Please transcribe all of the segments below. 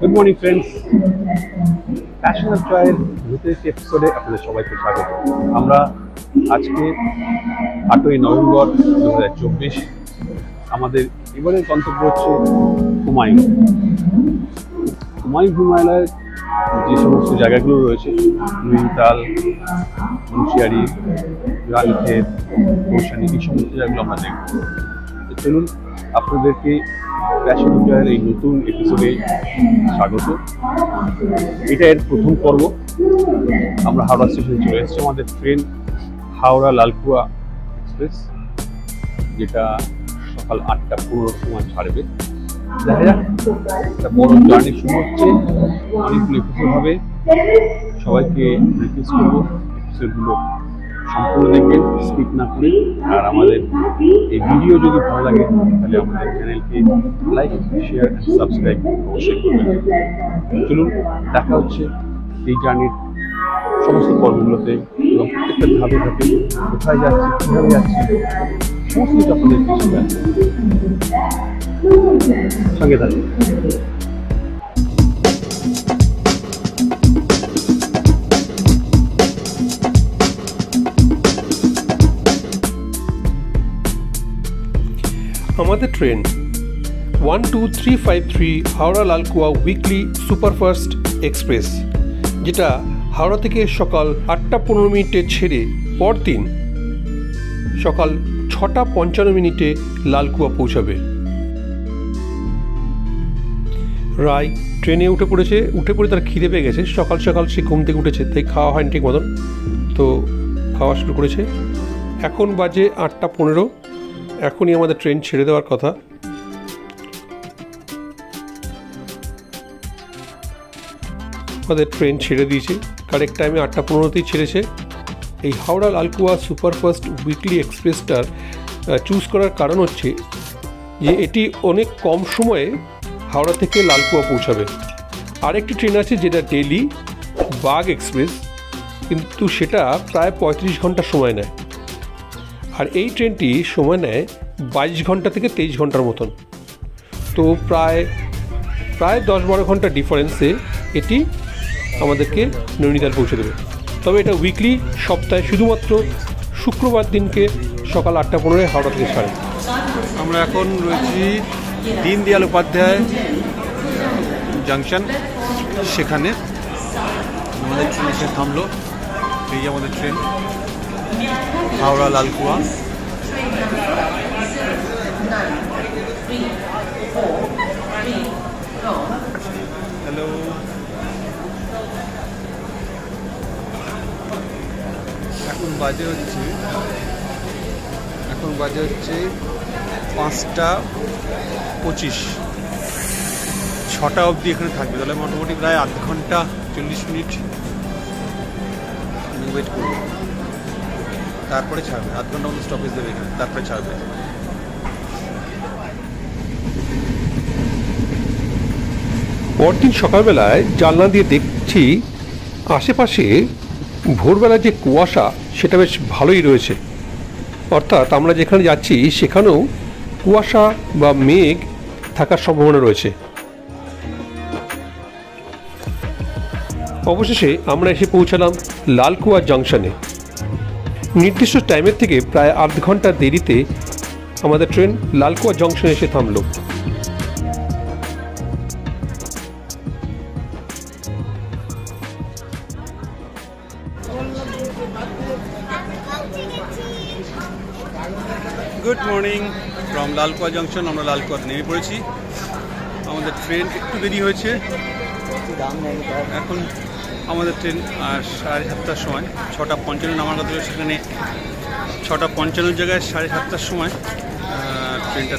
Good morning friends, passion of জয়ের নতুন একটি এপিসোডে আপনাদের সবাইকে স্বাগত। আমরা আজকে 8ই নভেম্বর 2024। আমাদের এবারের গন্তব্য হচ্ছে হুমায়ুন। হিমালয়ের যে সমস্ত জায়গাগুলো রয়েছে, নৈনিতাল, মুন্সিয়ারি, রানীক্ষেত, কৌশানি, এই সমস্ত জায়গাগুলো আমরা দেখব। তো চলুন আপনাদেরকে প্যাশন অফ জয়ের এই নতুন এপিসোডে স্বাগত। এটা এর প্রথম পর্ব। আমরা হাওড়া স্টেশনে চলে এসেছি। আমাদের ট্রেন হাওড়া লালকুয়া এক্সপ্রেস, যেটা সকাল 8টা 15 সময় ছাড়বে। দেখা যাক, একটা বড় জার্নি শুরু হচ্ছে, অনেকগুলো এপিসোড হবে। সবাইকে রিকোয়েস্ট করবো এপিসোডগুলো সম্পূর্ণ দেখবেন, স্কিপ না করে। আর আমাদের এই ভিডিও যদি ভালো লাগে তাহলে আমাদের চ্যানেলকে লাইক, শেয়ার অ্যান্ড সাবস্ক্রাইব অবশ্যই করবেন। চলুন, দেখা হচ্ছে এই জার্নির সমস্ত পর্বগুলোতে এবং প্রত্যেকটা ধাপে ধাপে কোথায় যাচ্ছি, কীভাবে যাচ্ছি, সমস্ত কিছু আপনাদের সঙ্গে থাকবে। আমাদের train 12353 Howrah Lalkuan weekly superfast express, যেটা হাওড়া থেকে সকাল 8টা 15 মিনিটে ছেড়ে পরদিন সকাল 6টা 55 মিনিটে লালকুয়া পৌঁছাবে। রায় ট্রেনে উঠে পড়ে তার খিদে পেয়ে গেছে। সকাল সকাল সে ঘুম থেকে উঠেছে, তাই খাওয়া হয়নি ঠিক মতন, তো খাওয়া শুরু করেছে। এখন বাজে 8টা 15। এখনই আমাদের ট্রেন ছেড়ে দেওয়ার কথা। আমাদের ট্রেন ছেড়ে দিয়েছে, কারেক্ট টাইমে 8টা 15তেই ছেড়েছে। এই হাওড়া লালকুয়া সুপারফাস্ট উইকলি এক্সপ্রেসটার চুজ করার কারণ হচ্ছে যে এটি অনেক কম সময়ে হাওড়া থেকে লালকুয়া পৌঁছাবে। আরেকটি ট্রেন আছে যেটা ডেলি বাগ এক্সপ্রেস, কিন্তু সেটা প্রায় 35 ঘন্টা সময় নেয়। আর এই ট্রেনটি সময় নেয় 22 ঘন্টা থেকে 23 ঘন্টার মতন। তো প্রায় 10-12 ঘন্টা ডিফারেন্সে এটি আমাদেরকে নৈনিতাল পৌঁছে দেবে। তবে এটা উইকলি, সপ্তাহে শুধুমাত্র শুক্রবার দিনকে সকাল 8টা 15 হাওড়া থেকে ছাড়ে। আমরা এখন রয়েছি দীনদয়াল উপাধ্যায় জাংশন, সেখানে আমাদের ট্রেন এসে থামলো। এই আমাদের ট্রেন হাওড়া লালকুয়া। হ্যালো, এখন বাজে হচ্ছে 5টা 25। 6টা অবধি এখানে থাকবে, তাহলে মোটামুটি প্রায় আধ ঘন্টা 40 মিনিট ওয়েট করবো, তারপরে ছাড়বে। আধ ঘন্টা মতো স্টপেজ দেবে এখানে, তারপরে ছাড়বে। পরদিন সকালবেলায় জানলা দিয়ে দেখছি আশেপাশে ভোরবেলা যে কুয়াশা, সেটা বেশ ভালোই রয়েছে। অর্থাৎ আমরা যেখানে যাচ্ছি সেখানেও কুয়াশা বা মেঘ থাকার সম্ভাবনা রয়েছে। অবশেষে আমরা এসে পৌঁছালাম লালকুয়া জাংশনে। নির্দিষ্ট টাইমের থেকে প্রায় আধ ঘন্টা দেরিতে আমাদের ট্রেন লালকুয়া জংশনে এসে থামল। Good morning from Lalkuan junction. আমরা লালকুয়াতে নেমে পড়েছি। আমাদের ট্রেন একটু দেরি হয়েছে। এখন আমাদের ট্রেন 7:30টার সময়, 6টা 55 নামার কথা ছিল, সেখানে 6টা 55 জায়গায় 7:30টার সময় ট্রেনটা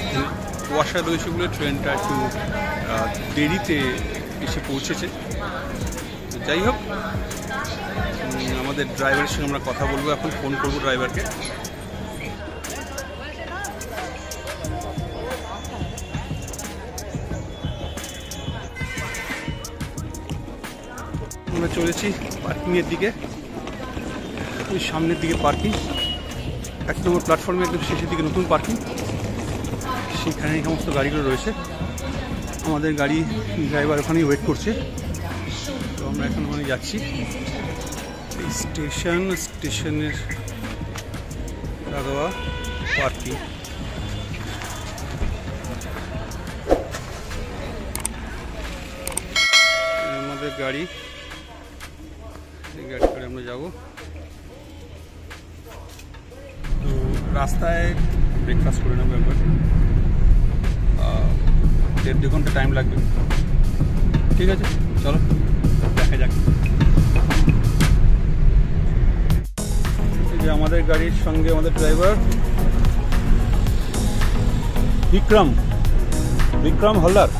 কুয়াশা রয়েছে বলে ট্রেনটা একটু দেরিতে এসে পৌঁছেছে। যাই হোক, আমাদের ড্রাইভারের সঙ্গে আমরা কথা বলবো, এখন ফোন করবো ড্রাইভারকে। আমরা চলেছি পার্কিংয়ের দিকে। ওই সামনের দিকে পার্কিং, 1 নম্বর প্ল্যাটফর্মে একদম শেষের দিকে নতুন পার্কিং, সেখানে এই সমস্ত গাড়িগুলো রয়েছে। আমাদের গাড়ি ড্রাইভার ওখানেই ওয়েট করছে, তো আমরা এখন ওখানে যাচ্ছি। এই স্টেশনের লাগোয়া পার্কিং। আমাদের গাড়ি, এই গাড়ি করে আমরা যাব। তো রাস্তায় ব্রেকফাস্ট করে নেবো একবার, 1.5-2 ঘন্টা টাইম লাগবে। ঠিক আছে, চলো দেখা যাক। এই যে আমাদের গাড়ির সঙ্গে আমাদের ড্রাইভার বিক্রম হালদার।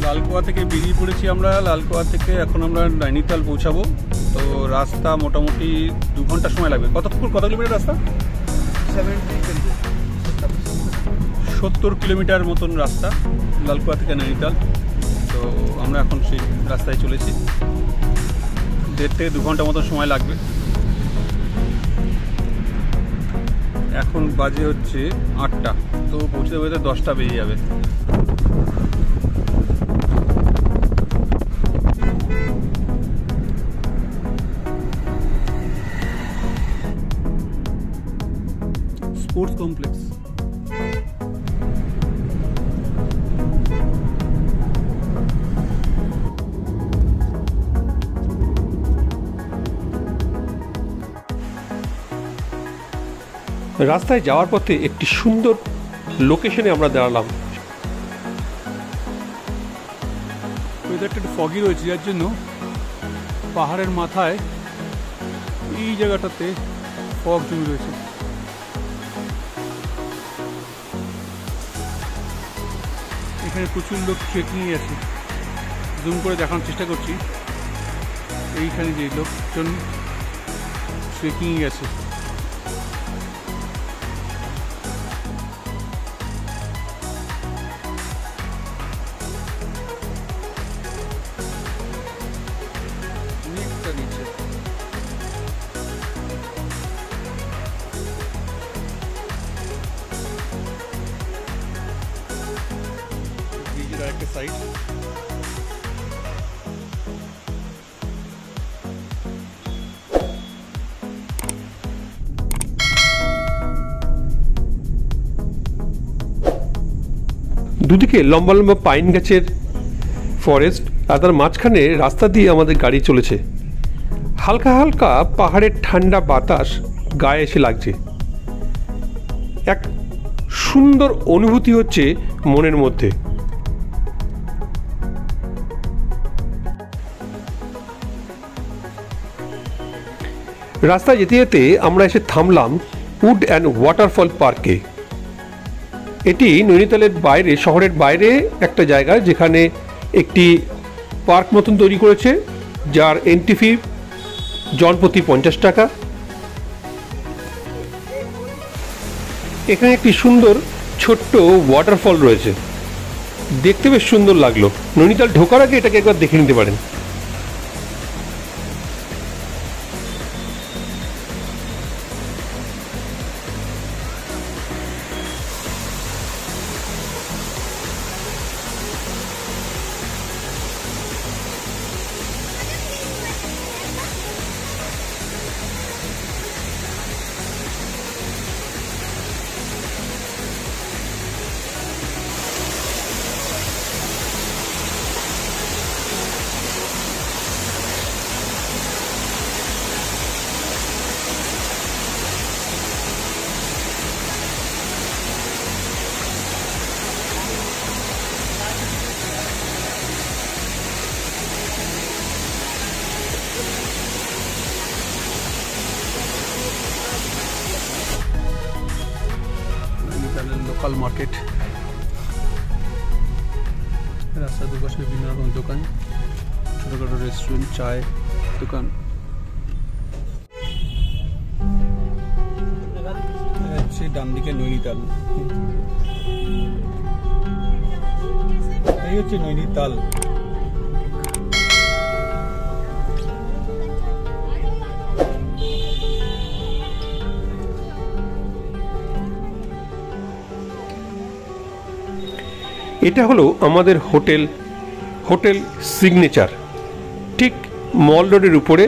লালকুয়া থেকে বেরিয়ে পড়েছি আমরা। লালকুয়া থেকে এখন আমরা নৈনিতাল পৌঁছাবো। তো রাস্তা মোটামুটি 2 ঘন্টা সময় লাগবে। কত কিলোমিটার রাস্তা? 70 কিলোমিটার মতন রাস্তা লালকুয়া থেকে নৈনিতাল। তো আমরা এখন সেই রাস্তায় চলেছি। 1.5 থেকে 2 ঘন্টা মতন সময় লাগবে। এখন বাজে হচ্ছে 8টা, তো পৌঁছতে পৌঁছতে 10টা বেজে যাবে। Sports complex. রাস্তায় যাওয়ার পথে একটি সুন্দর লোকেশনে আমরা দাঁড়ালাম। ওয়েদারটা একটু ফগি রয়েছে, যার জন্য পাহাড়ের মাথায় এই জায়গাটাতে ফগ জমে রয়েছে। এখানে প্রচুর লোক ট্রেকিংয়ে আছে। জুম করে দেখানোর চেষ্টা করছি। এইখানে যে লোকজন ট্রেকিংয়ে আছে। অনেকটা নিচে। ব্রিজের আরেকটা সাইড। দুদিকে লম্বা লম্বা পাইন গাছের ফরেস্ট, আর তার মাঝখানে রাস্তা দিয়ে আমাদের গাড়ি চলেছে। হালকা হালকা পাহাড়ের ঠান্ডা বাতাস গায়ে এসে লাগছে। এক সুন্দর অনুভূতি হচ্ছে মনের মধ্যে। রাস্তায় যেতে যেতে আমরা এসে থামলাম উড অ্যান্ড ওয়াটারফল পার্কে। এটি নৈনিতালের বাইরে, শহরের বাইরে একটা জায়গা, যেখানে একটি পার্ক মতন তৈরি করেছে, যার এন্ট্রি ফি জনপ্রতি 50 টাকা। এখানে একটি সুন্দর ছোট্ট ওয়াটারফল রয়েছে, দেখতে বেশ সুন্দর লাগলো। নৈনিতাল ঢোকার আগে এটাকে একবার দেখে নিতে পারেন। Local market. রাস্তার দুপাশে বিভিন্ন রকম দোকান, ছোটখাটো রেস্টুরেন্ট, চায় দোকান। হচ্ছে ডান দিকে নৈনিতাল। এই হচ্ছে নৈনিতাল। এটা হলো আমাদের হোটেল সিগনেচার, ঠিক মল রোডের উপরে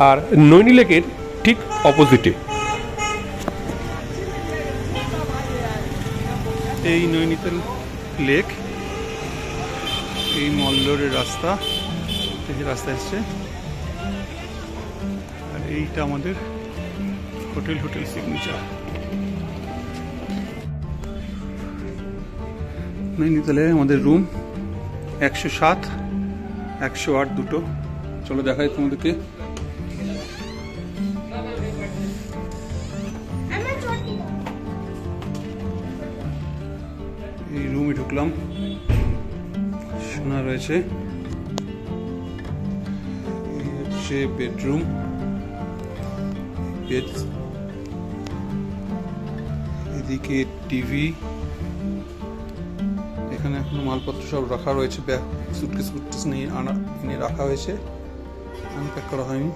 আর নৈনি লেকের ঠিক অপোজিটে। এই নৈনিতাল লেক, এই মল রোডের রাস্তা, এই যে রাস্তা এসছে, আর এইটা আমাদের হোটেল সিগনেচার। নৈনিতালে আমাদের রুম 107, 108 দুটো। চলো দেখাই তোমাদেরকে। এই রুমে ঢুকলাম, সোনা রয়েছে, এই হচ্ছে বেডরুম, বেড, এদিকে টিভি, এখানে এখনো মালপত্র সব রাখা রয়েছে, ব্যাগ সুটকেস নিয়ে এনে রাখা হয়েছে, আনপ্যাক করা হয়নি।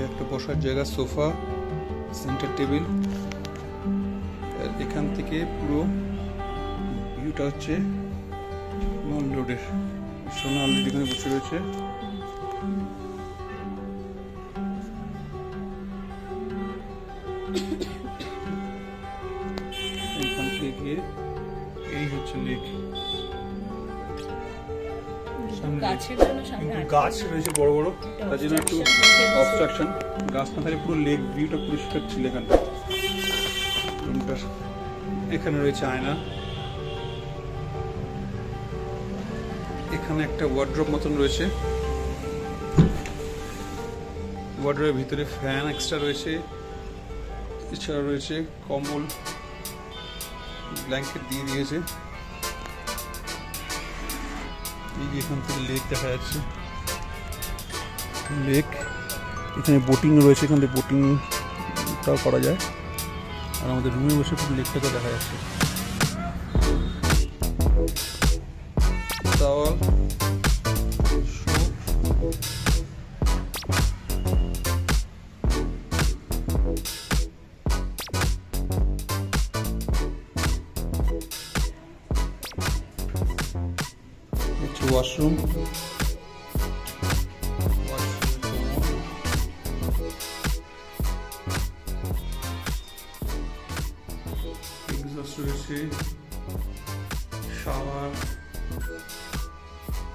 একটা বসার জায়গা, সোফা, সেন্টার টেবিল। এখান থেকে পুরো ভিউটা হচ্ছে মল রোডের। সোনা অলরেডি এখানে বসে রয়েছে। এখান থেকে গিয়ে এই হচ্ছে লেক, গাছ রয়েছে বড় বড়, তার জন্য একটু অবস্ট্রাকশন। গাছ না থাকলে পুরো লেক ভিউটা পরিষ্কার ছিল। এখানটা রুমটার এখানে রয়েছে আয়না, এখানে একটা ওয়ার্ড্রপ মতন রয়েছে, ওয়ার্ড্রপের ভিতরে ফ্যান এক্সট্রা রয়েছে, এছাড়া রয়েছে কম্বল, ব্ল্যাঙ্কেট দিয়ে দিয়েছে। এখান থেকে লেক দেখা যাচ্ছে, লেক, এখানে বোটিং রয়েছে, এখান থেকে বোটিংটাও করা যায়। আর আমাদের রুমে বসে খুব লেকটাকে দেখা যাচ্ছে। টাওয়াল, ওয়াশরুম, এক্সস্ট রয়েছে, শাওয়ার,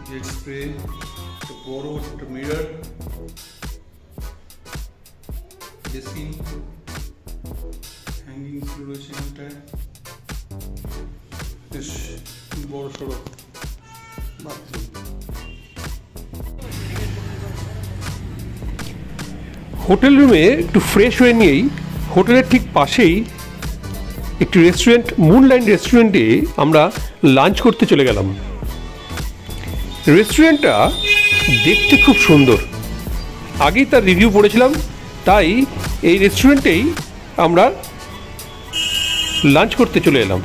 জেট স্প্রে, একটা বড় একটা মিরর, বেসিন, হ্যাঙ্গিং রয়েছে এখানটায়, বেশ বড় সড়ো বাথরুম। হোটেল রুমে একটু ফ্রেশ হয়ে নিয়েই হোটেলের ঠিক পাশেই একটি রেস্টুরেন্ট, মুনলাইট রেস্টুরেন্টে আমরা লাঞ্চ করতে চলে গেলাম। রেস্টুরেন্টটা দেখতে খুব সুন্দর, আগেই তার রিভিউ পড়েছিলাম, তাই এই রেস্টুরেন্টেই আমরা লাঞ্চ করতে চলে এলাম।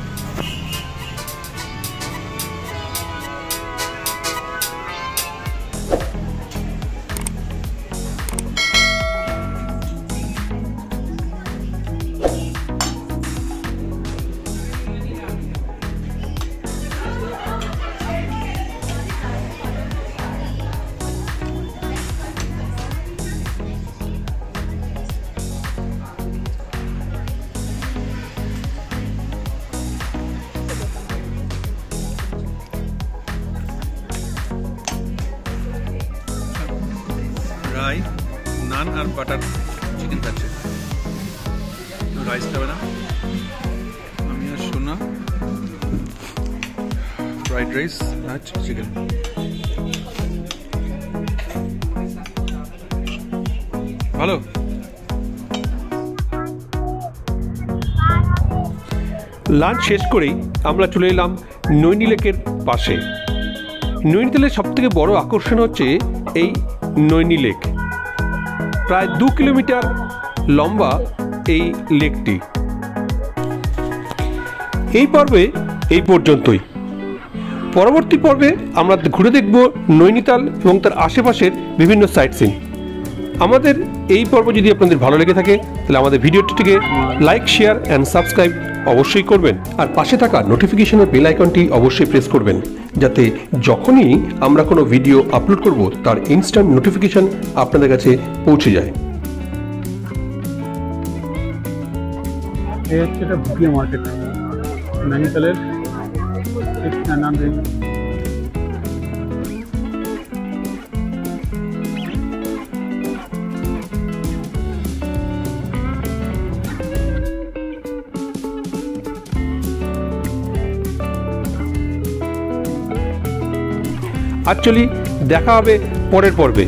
রাই, নান আর বাটার চিকেন খাচ্ছে, রাইস খাবে না। আমি আর সোনা ফ্রাইড রাইস আর চিকেন। ভালো। লাঞ্চ শেষ করেই আমরা চলে এলাম নৈনি লেকের পাশে। নৈনিতালের সবথেকে বড় আকর্ষণ হচ্ছে এই নৈনি লেক। প্রায় 2 কিলোমিটার লম্বা এই লেকটি। এই পর্বে এই পর্যন্তই। পরবর্তী পর্বে আমরা ঘুরে দেখব নৈনিতাল এবং তার আশেপাশের বিভিন্ন সাইট সিন। আমাদের এই পর্ব যদি আপনাদের ভালো লেগে থাকে তাহলে আমাদের ভিডিওটিকে লাইক, শেয়ার অ্যান্ড সাবস্ক্রাইব অবশ্যই করবেন, আর পাশে থাকা নোটিফিকেশনের বেল আইকনটি অবশ্যই প্রেস করবেন, যাতে যখনই আমরা কোনো ভিডিও আপলোড করব তার ইনস্ট্যান্ট নোটিফিকেশন আপনাদের কাছে পৌঁছে যায়। এই হচ্ছে এটা ভুটিয়া মার্কেট, নৈনিতালের নাম অ্যাকচুয়ালি দেখা হবে পরের পর্বে।